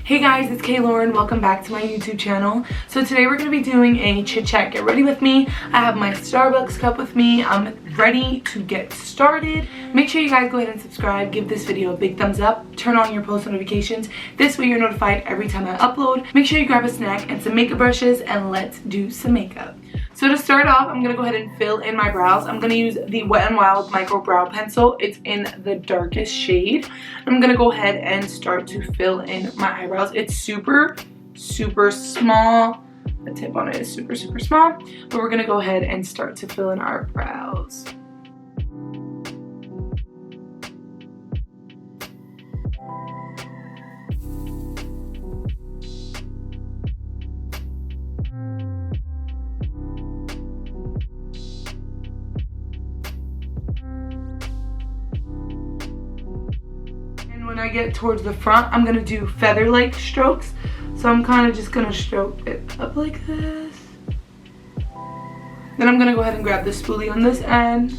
Hey guys, it's Kay Lauren. Welcome back to my YouTube channel. So today we're going to be doing a chit chat. Get ready with me. I have my Starbucks cup with me. I'm ready to get started. Make sure you guys go ahead and subscribe. Give this video a big thumbs up. Turn on your post notifications. This way you're notified every time I upload. Make sure you grab a snack and some makeup brushes and let's do some makeup. So to start off, I'm going to go ahead and fill in my brows. I'm going to use the Wet n Wild Micro Brow Pencil. It's in the darkest shade. I'm going to go ahead and start to fill in my eyebrows. It's super small. The tip on it is super small. But we're going to go ahead and start to fill in our brows. When I get towards the front, I'm going to do feather-like strokes. So I'm kind of just going to stroke it up like this. Then I'm going to go ahead and grab the spoolie on this end.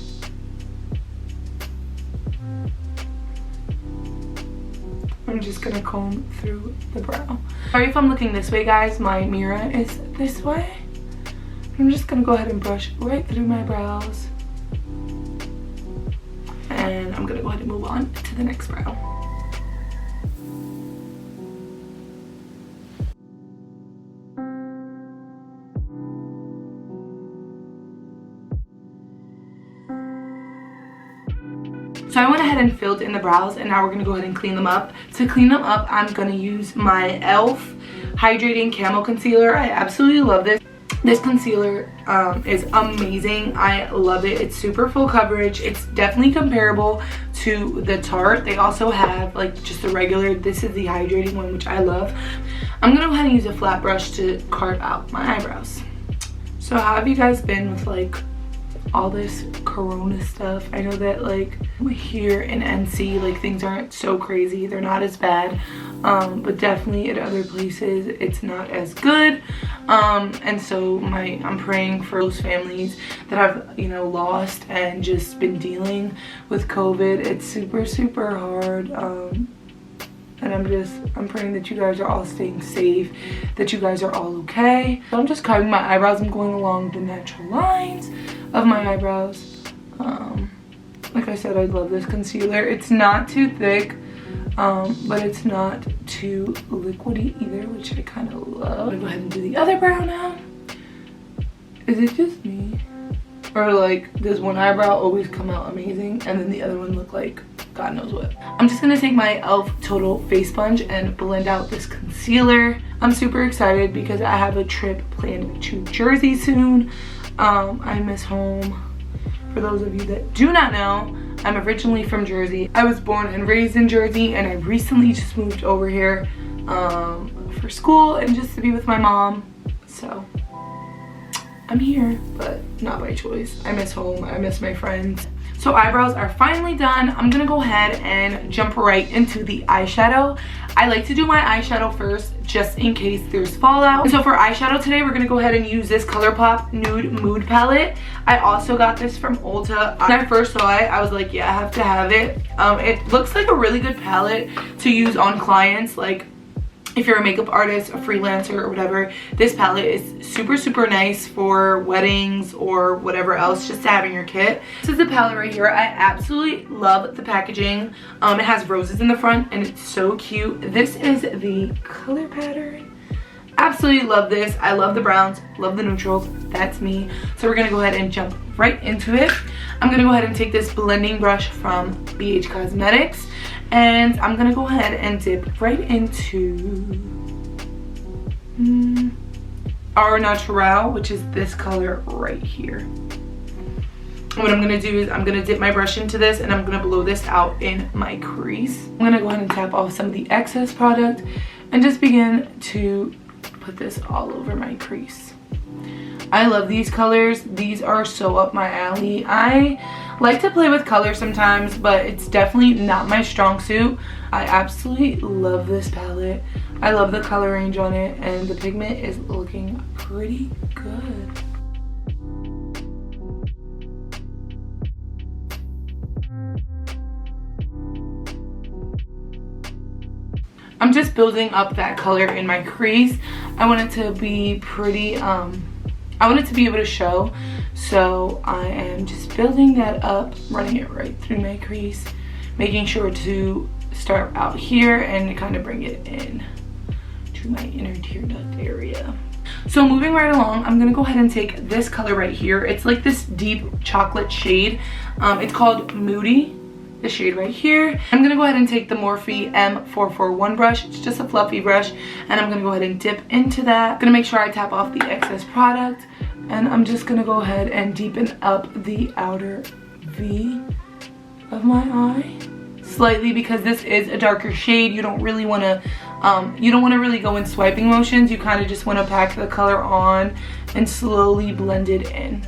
I'm just going to comb through the brow. Sorry if I'm looking this way, guys. My mirror is this way. I'm just going to go ahead and brush right through my brows. And I'm going to go ahead and move on to the next brow. So I went ahead and filled in the brows, and now we're going to go ahead and clean them up. To clean them up, I'm going to use my e.l.f. Hydrating Camo Concealer. I absolutely love this. This concealer is amazing. I love it. It's super full coverage. It's definitely comparable to the Tarte. They also have like just the regular. This is the hydrating one, which I love. I'm going to go ahead and use a flat brush to carve out my eyebrows. So how have you guys been with like all this corona stuff? I know that like here in NC like things aren't so crazy, they're not as bad, but definitely at other places it's not as good, and so I'm praying for those families that have, you know, lost and just been dealing with COVID. It's super hard, and I'm praying that you guys are all staying safe, that you guys are all okay. So I'm just carving my eyebrows. I'm going along the natural lines of my eyebrows. Like I said, I love this concealer. It's not too thick, but it's not too liquidy either, which I kind of love. I'm gonna go ahead and do the other brow now. Is it just me? Or like, does one eyebrow always come out amazing and then the other one look like God knows what? I'm just gonna take my e.l.f. Total Face Sponge and blend out this concealer. I'm super excited because I have a trip planned to Jersey soon. I miss home. For those of you that do not know, I'm originally from Jersey. I was born and raised in Jersey, and I recently just moved over here for school and just to be with my mom. So I'm here, but not by choice. I miss home. I miss my friends. So eyebrows are finally done. I'm gonna go ahead and jump right into the eyeshadow. I like to do my eyeshadow first just in case there's fallout. And so for eyeshadow today, we're gonna go ahead and use this ColourPop Nude Mood palette. I also got this from Ulta. When I first saw it, I was like, yeah, I have to have it. It looks like a really good palette to use on clients. Like, if you're a makeup artist, a freelancer, or whatever, this palette is super nice for weddings or whatever else, just to have in your kit. This is the palette right here. I absolutely love the packaging. It has roses in the front and it's so cute. This is the color pattern. Absolutely love this. I love the browns, love the neutrals. That's me. So we're gonna go ahead and jump right into it. I'm gonna go ahead and take this blending brush from BH Cosmetics, and I'm gonna go ahead and dip right into Our Natural, which is this color right here. What I'm gonna do is I'm gonna dip my brush into this and I'm gonna blow this out in my crease. I'm gonna go ahead and tap off some of the excess product and just begin to put this all over my crease. I love these colors. These are so up my alley. I like to play with colors sometimes, but it's definitely not my strong suit. I absolutely love this palette. I love the color range on it, and the pigment is looking pretty good. I'm just building up that color in my crease. I want it to be pretty, I want it to be able to show. So I am just building that up, running it right through my crease, making sure to start out here and kind of bring it in to my inner tear duct area. So moving right along, I'm gonna go ahead and take this color right here. It's like this deep chocolate shade. It's called Moody, the shade right here. I'm gonna go ahead and take the Morphe M441 brush. It's just a fluffy brush, and I'm gonna go ahead and dip into that. I'm gonna make sure I tap off the excess product, and I'm just gonna go ahead and deepen up the outer V of my eye slightly, because this is a darker shade. You don't really want to really go in swiping motions. You kind of just want to pack the color on and slowly blend it in.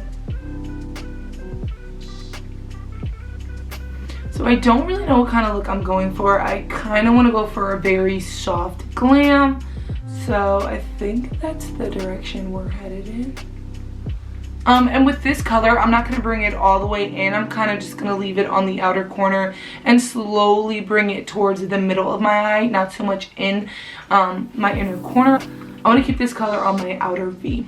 So I don't really know what kind of look I'm going for. I kind of want to go for a very soft glam. So I think that's the direction we're headed in. And with this color, I'm not going to bring it all the way in. I'm kind of just going to leave it on the outer corner and slowly bring it towards the middle of my eye, not so much in my inner corner. I want to keep this color on my outer V.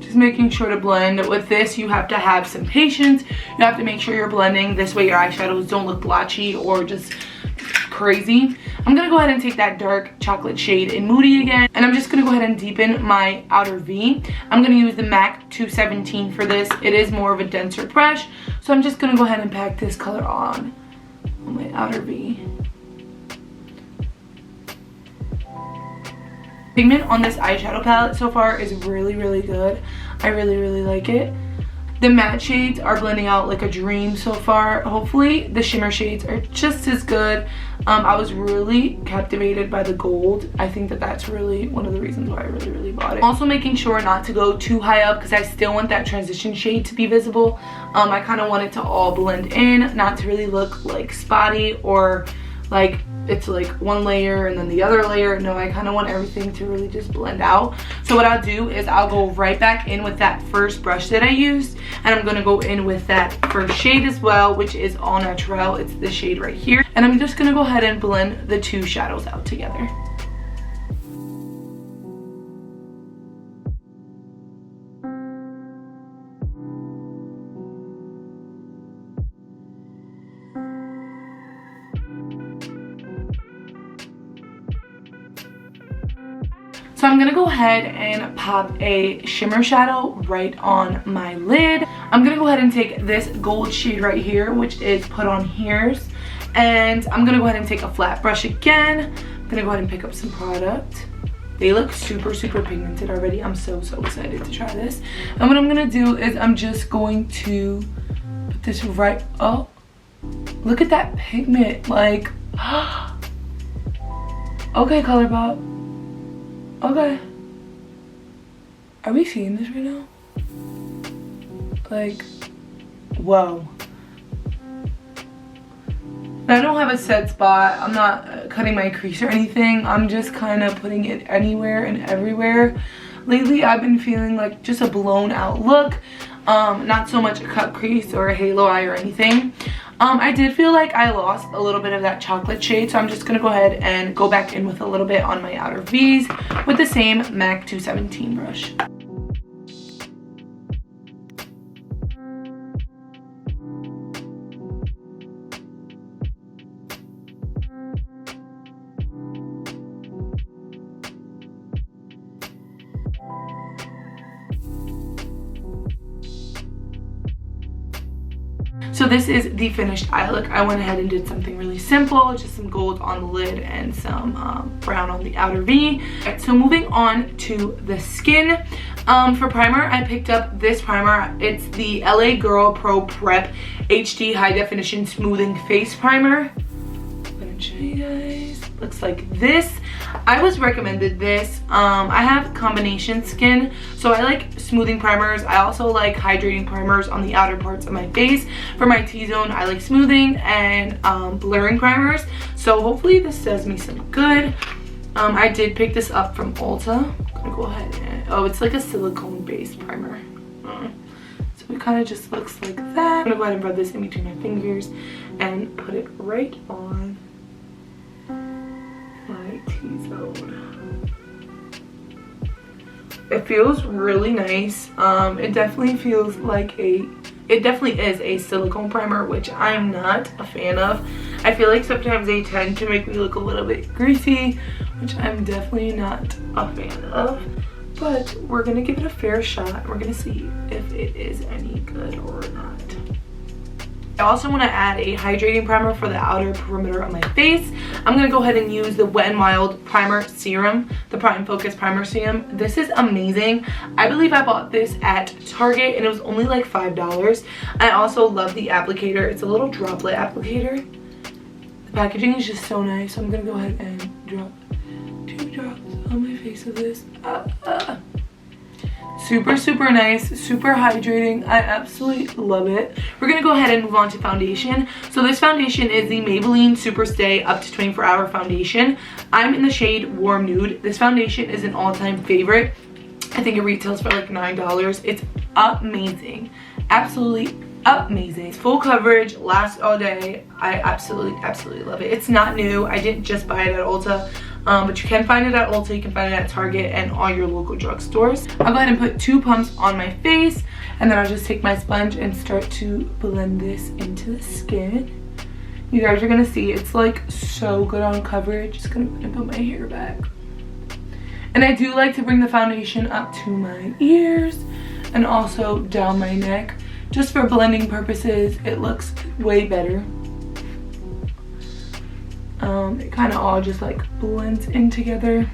Just making sure to blend. With this, you have to have some patience. You have to make sure you're blending. This way your eyeshadows don't look blotchy or just crazy. I'm gonna go ahead and take that dark chocolate shade in Moody again, and I'm just gonna go ahead and deepen my outer V. I'm gonna use the MAC 217 for this. It is more of a denser brush, so I'm just gonna go ahead and pack this color on my outer V. Pigment on this eyeshadow palette so far is really, really good. I really, really like it. The matte shades are blending out like a dream so far. Hopefully the shimmer shades are just as good. I was really captivated by the gold. I think that that's really one of the reasons why I really, really bought it. Also making sure not to go too high up, because I still want that transition shade to be visible. I kind of want it to all blend in, not to really look like spotty or like it's like one layer and then the other layer. No, I kind of want everything to really just blend out. So what I'll do is I'll go right back in with that first brush that I used, and I'm gonna go in with that first shade as well, which is All Natural. It's the shade right here, and I'm just gonna go ahead and blend the two shadows out together. So I'm gonna go ahead and pop a shimmer shadow right on my lid. I'm gonna go ahead and take this gold shade right here, which is Put On Here's, and I'm gonna go ahead and take a flat brush again. I'm gonna go ahead and pick up some product. They look super, super pigmented already. I'm so, so excited to try this. And what I'm gonna do is I'm just going to put this right, oh, look at that pigment, like, okay, ColourPop. Okay. Are we seeing this right now? Like, whoa. I don't have a set spot. I'm not cutting my crease or anything. I'm just kind of putting it anywhere and everywhere. Lately, I've been feeling like just a blown out look. Not so much a cut crease or a halo eye or anything. I did feel like I lost a little bit of that chocolate shade, so I'm just gonna go ahead and go back in with a little bit on my outer V's with the same MAC 217 brush. So this is the finished eye look. I went ahead and did something really simple, just some gold on the lid and some brown on the outer V. Right, so moving on to the skin. For primer, I picked up this primer. It's the L.A Girl Pro Prep HD High Definition Smoothing Face Primer. I'm gonna show you guys. Looks like this. I was recommended this. I have combination skin, so I like smoothing primers. I also like hydrating primers on the outer parts of my face. For my T-zone, I like smoothing and blurring primers. So hopefully this does me some good. I did pick this up from Ulta. I'm gonna go ahead and, oh, it's like a silicone based primer. So it kind of just looks like that. I'm gonna go ahead and rub this in between my fingers and put it right on my T-zone. It feels really nice. It definitely feels like it definitely is a silicone primer, which I'm not a fan of. I feel like sometimes they tend to make me look a little bit greasy, which I'm definitely not a fan of. But we're gonna give it a fair shot. We're gonna see if it is any good or not. I also want to add a hydrating primer for the outer perimeter of my face. I'm going to go ahead and use the Wet n Wild Primer Serum, the Prime Focus Primer Serum. This is amazing. I believe I bought this at Target and it was only like $5. I also love the applicator. It's a little droplet applicator. The packaging is just so nice. So I'm going to go ahead and drop 2 drops on my face of this. Super nice, super hydrating. I absolutely love it. We're gonna go ahead and move on to foundation. So this foundation is the Maybelline Superstay Up to 24-Hour Foundation. I'm in the shade Warm Nude. This foundation is an all-time favorite. I think it retails for like $9. It's amazing, absolutely amazing. It's full coverage, lasts all day. I absolutely love it. It's not new. I didn't just buy it at Ulta. But you can find it at Ulta, you can find it at Target and all your local drugstores. I'll go ahead and put 2 pumps on my face, and then I'll just take my sponge and start to blend this into the skin. You guys are gonna see it's like so good on coverage. Just gonna put my hair back. And I do like to bring the foundation up to my ears and also down my neck. Just for blending purposes, it looks way better. It kind of all just like blends in together.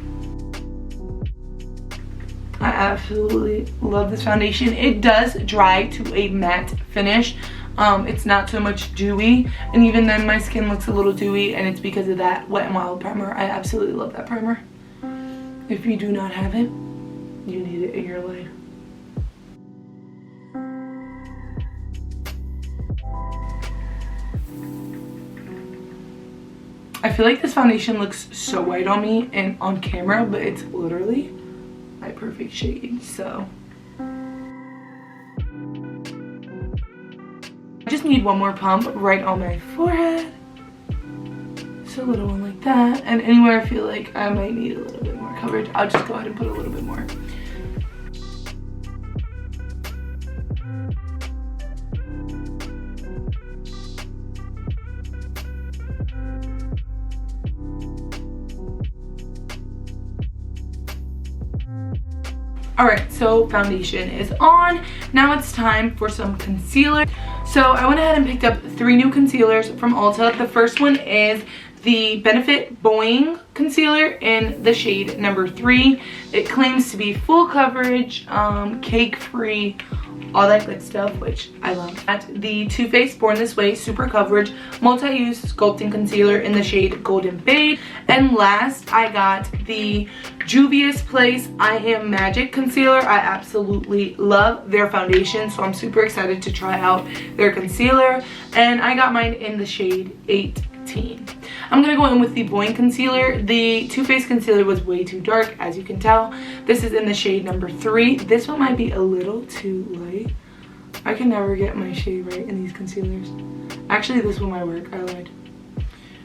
I absolutely love this foundation. It does dry to a matte finish. It's not so much dewy, and even then my skin looks a little dewy, and it's because of that Wet n Wild primer. I absolutely love that primer. If you do not have it, you need it in your life. I feel like this foundation looks so white on me and on camera, but it's literally my perfect shade. So I just need one more pump right on my forehead. Just a little one like that, and anywhere I feel like I might need a little bit more coverage, I'll just go ahead and put a little bit more. Alright, so foundation is on. Now it's time for some concealer. So I went ahead and picked up 3 new concealers from Ulta. The first one is the Benefit Boing concealer in the shade number 3. It claims to be full coverage, cake free, all that good stuff, which I love. At the Too Faced Born This Way Super Coverage Multi-Use Sculpting Concealer in the shade Golden Beige. And last, I got the Juvia's Place I Am Magic Concealer. I absolutely love their foundation, so I'm super excited to try out their concealer. And I got mine in the shade 18. I'm gonna go in with the Boing concealer. The Too Faced concealer was way too dark, as you can tell. This is in the shade number 3. This one might be a little too light. I can never get my shade right in these concealers. Actually, this one might work. I lied.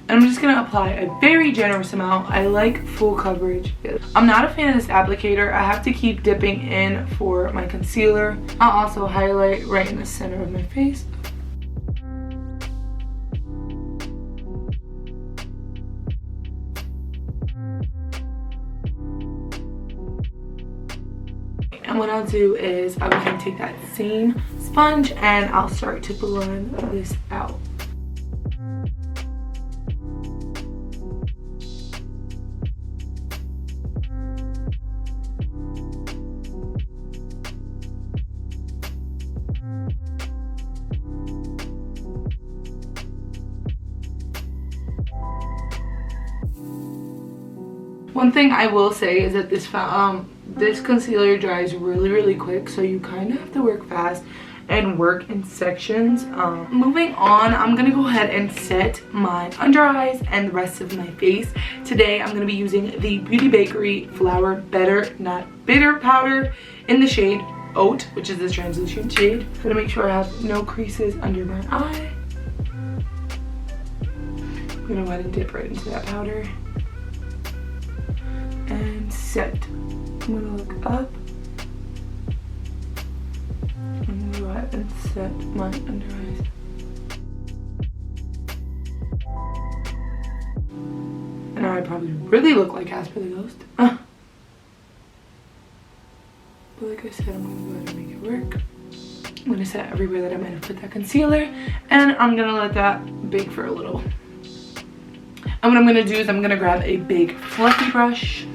And I'm just gonna apply a very generous amount. I like full coverage. I'm not a fan of this applicator. I have to keep dipping in for my concealer. I'll also highlight right in the center of my face. And what I'll do is I'll go ahead and take that same sponge and I'll start to blend this out. One thing I will say is that this concealer dries really quick, so you kind of have to work fast and work in sections. Moving on, I'm gonna go ahead and set my under eyes and the rest of my face. Today I'm gonna be using the Bakeries Flour Better Not Bitter powder in the shade Oat, which is this translucent shade. I'm gonna make sure I have no creases under my eye. I'm gonna go ahead and dip right into that powder and set. I'm gonna look up. I'm gonna go ahead and set my under eyes. And now I probably really look like Casper the Ghost. But like I said, I'm gonna go ahead and make it work. I'm gonna set everywhere that I might have put that concealer, and I'm gonna let that bake for a little. And what I'm gonna do is I'm gonna grab a big fluffy brush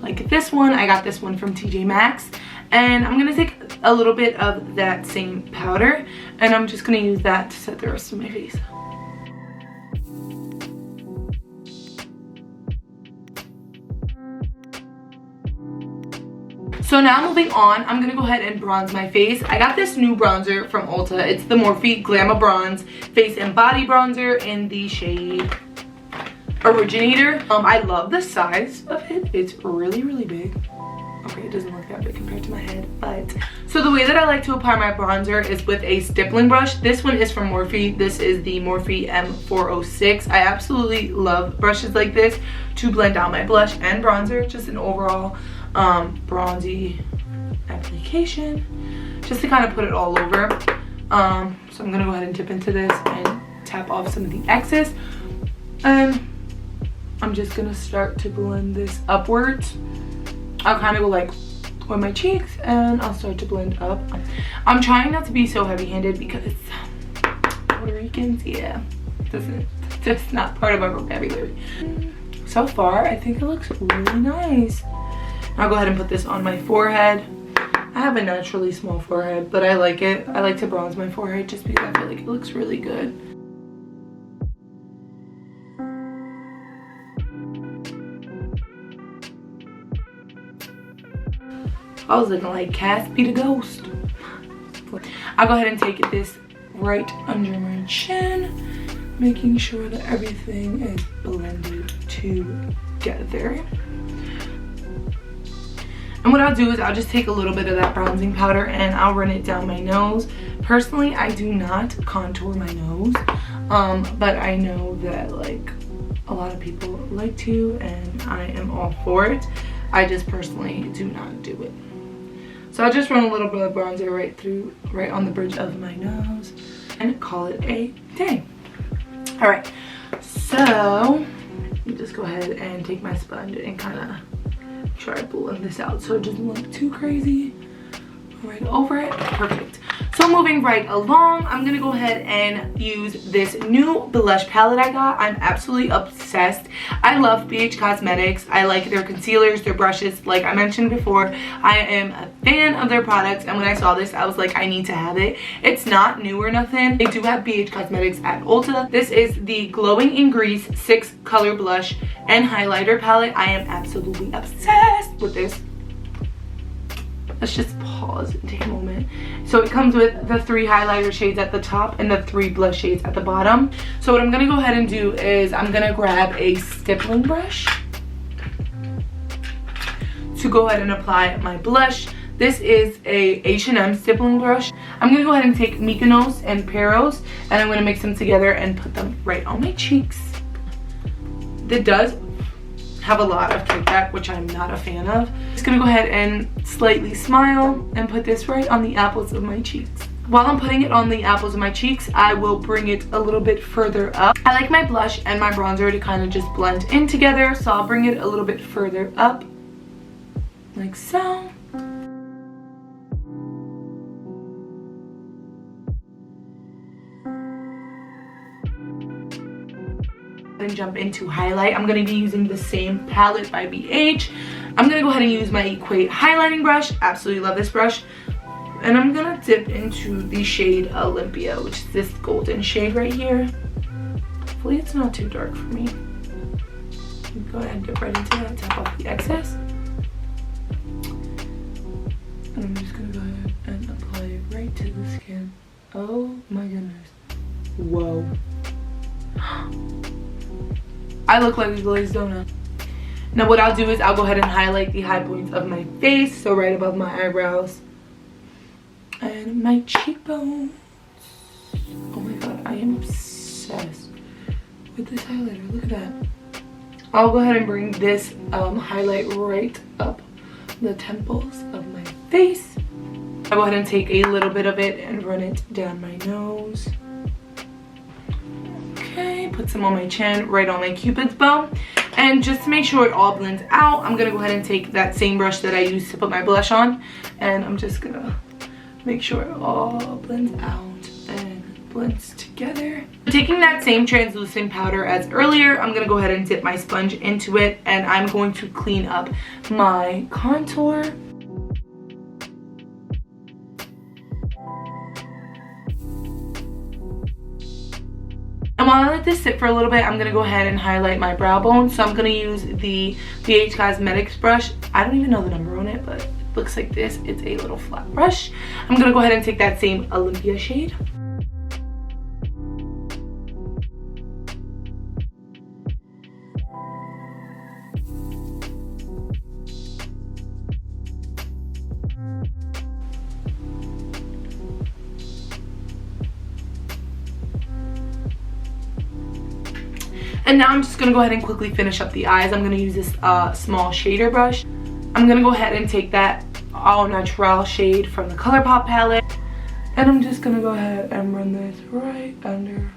like this one. I got this one from TJ Maxx, and I'm gonna take a little bit of that same powder, and I'm just gonna use that to set the rest of my face. So now moving on, I'm gonna go ahead and bronze my face. I got this new bronzer from Ulta. It's the Morphe Glamabronze Face and Body Bronzer in the shade Originator. I love the size of it. It's really, really big. Okay, it doesn't look that big compared to my head, but. So the way that I like to apply my bronzer is with a stippling brush. This one is from Morphe. This is the Morphe M406. I absolutely love brushes like this to blend out my blush and bronzer. Just an overall bronzy application, just to kind of put it all over. So I'm gonna go ahead and dip into this and tap off some of the excess, and I'm just gonna start to blend this upwards. I'll kind of go like on my cheeks, and I'll start to blend up. I'm trying not to be so heavy-handed because Puerto Ricans, yeah, just not part of our vocabulary. So far, I think it looks really nice. I'll go ahead and put this on my forehead. I have a naturally small forehead, but I like it. I like to bronze my forehead just because I feel like it looks really good. I was looking like Casper the Ghost. I'll go ahead and take this right under my chin, making sure that everything is blended together. And what I'll do is I'll just take a little bit of that bronzing powder and I'll run it down my nose. Personally, I do not contour my nose, but I know that like a lot of people like to, and I am all for it. I just personally do not do it. So I'll just run a little bit of bronzer right on the bridge of my nose and call it a day. All right, so let me just go ahead and take my sponge and kind of try to blend this out so it doesn't look too crazy. Right over it. Perfect. So moving right along, I'm gonna go ahead and use this new blush palette I got. I'm absolutely obsessed. I love BH Cosmetics. I like their concealers, their brushes. Like I mentioned before, I am a fan of their products, and when I saw this, I was like, I need to have it. It's not new or nothing. They do have BH Cosmetics at Ulta. This is the Glowing in Grease 6 color blush and highlighter palette. I am absolutely obsessed with this. Let's just pause and take a moment. So it comes with the 3 highlighter shades at the top and the 3 blush shades at the bottom. So what I'm gonna go ahead and do is I'm gonna grab a stippling brush to go ahead and apply my blush. This is a H&M stippling brush. I'm gonna go ahead and take Mykonos and Peros, and I'm gonna mix them together and put them right on my cheeks. It does have a lot of kickback, which I'm not a fan of. Just gonna go ahead and slightly smile and put this right on the apples of my cheeks. While I'm putting it on the apples of my cheeks, I will bring it a little bit further up. I like my blush and my bronzer to kind of just blend in together, so I'll bring it a little bit further up, like so. And jump into highlight. I'm going to be using the same palette by BH. I'm going to go ahead and use my Equate highlighting brush. Absolutely love this brush. And I'm going to dip into the shade Olympia, which is this golden shade right here. Hopefully it's not too dark for me. Go ahead and dip right into that, tap off the excess. And I'm just going to go ahead and apply it right to the skin. Oh my goodness. Whoa. I look like a glazed donut. Now what I'll do is I'll go ahead and highlight the high points of my face. So right above my eyebrows. And my cheekbones. Oh my god, I am obsessed with this highlighter. Look at that. I'll go ahead and bring this highlight right up the temples of my face. I'll go ahead and take a little bit of it and run it down my nose. Okay, put some on my chin, right on my cupid's bow. And just to make sure it all blends out, I'm gonna go ahead and take that same brush that I used to put my blush on, and I'm just gonna make sure it all blends out and blends together. Taking that same translucent powder as earlier, I'm gonna go ahead and dip my sponge into it, and I'm going to clean up my contour. And while I let this sit for a little bit, I'm going to go ahead and highlight my brow bone. So I'm going to use the BH Cosmetics brush. I don't even know the number on it, but it looks like this. It's a little flat brush. I'm going to go ahead and take that same Olympia shade. And now I'm just going to go ahead and quickly finish up the eyes. I'm going to use this small shader brush. I'm going to go ahead and take that All Natural shade from the ColourPop palette. And I'm just going to go ahead and run this right under.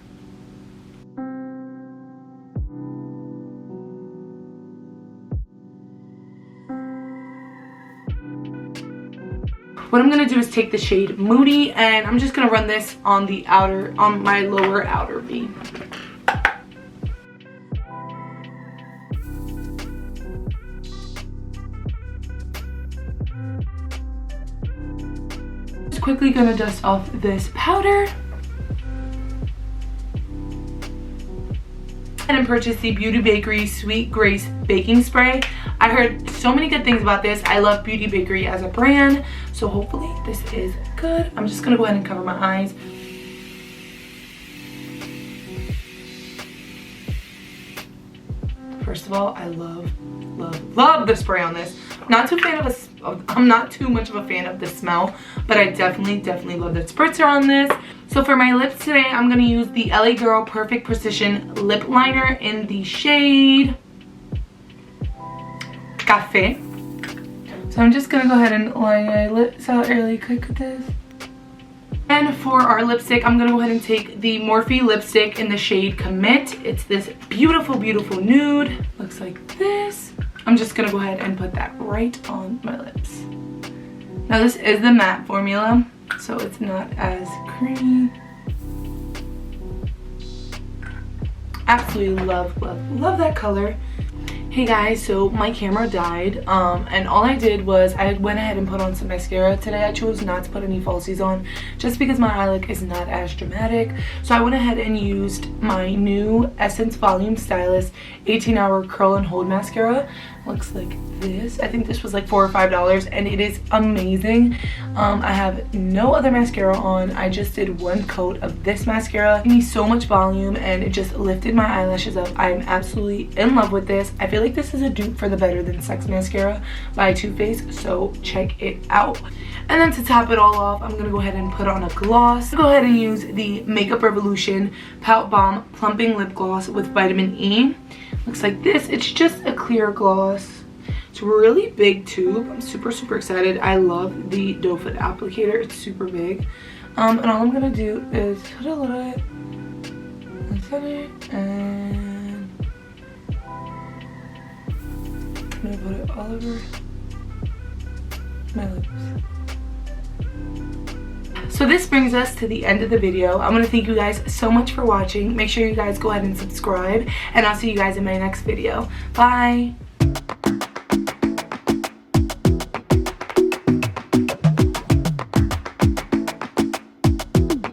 What I'm going to do is take the shade Moody, and I'm just going to run this on the outer, on my lower outer V. Quickly gonna dust off this powder and purchase the Beauty Bakery Sweet Grace Baking Spray. I heard so many good things about this. I love Beauty Bakery as a brand, so hopefully this is good. I'm just gonna go ahead and cover my eyes. First of all, I love the spray on this. I'm not too much of a fan of the smell, but I definitely love the spritzer on this. So for my lips today, I'm gonna use the LA Girl Perfect Precision Lip Liner in the shade Cafe. So I'm just gonna go ahead and line my lips out really quick with this. And for our lipstick, I'm gonna go ahead and take the Morphe lipstick in the shade Commit. It's this beautiful nude. Looks like this. I'm just gonna go ahead and put that right on my lips. Now this is the matte formula, so it's not as creamy. Absolutely love that color. Hey guys, so my camera died, and all I did was I went ahead and put on some mascara. Today I chose not to put any falsies on just because my eye look is not as dramatic. So I went ahead and used my new Essence Volume Stylist 18-hour curl and hold mascara. Looks like this. I think this was like $4 or $5, and it is amazing. I have no other mascara on. I just did one coat of this mascara. It gave me so much volume, and it just lifted my eyelashes up. I'm absolutely in love with this. I feel like this is a dupe for the Better Than Sex mascara by Too Faced, so check it out. And then to top it all off, I'm gonna go ahead and put on a gloss. Go ahead and use the Makeup Revolution Pout Bomb Plumping Lip Gloss with Vitamin E. Looks like this. It's just a clear gloss. It's a really big tube. I'm super excited. I love the doe foot applicator. It's super big. And all I'm gonna do is put a little bit in the center, and I'm gonna put it all over my lips. So this brings us to the end of the video. I want to thank you guys so much for watching. Make sure you guys go ahead and subscribe, and I'll see you guys in my next video. Bye!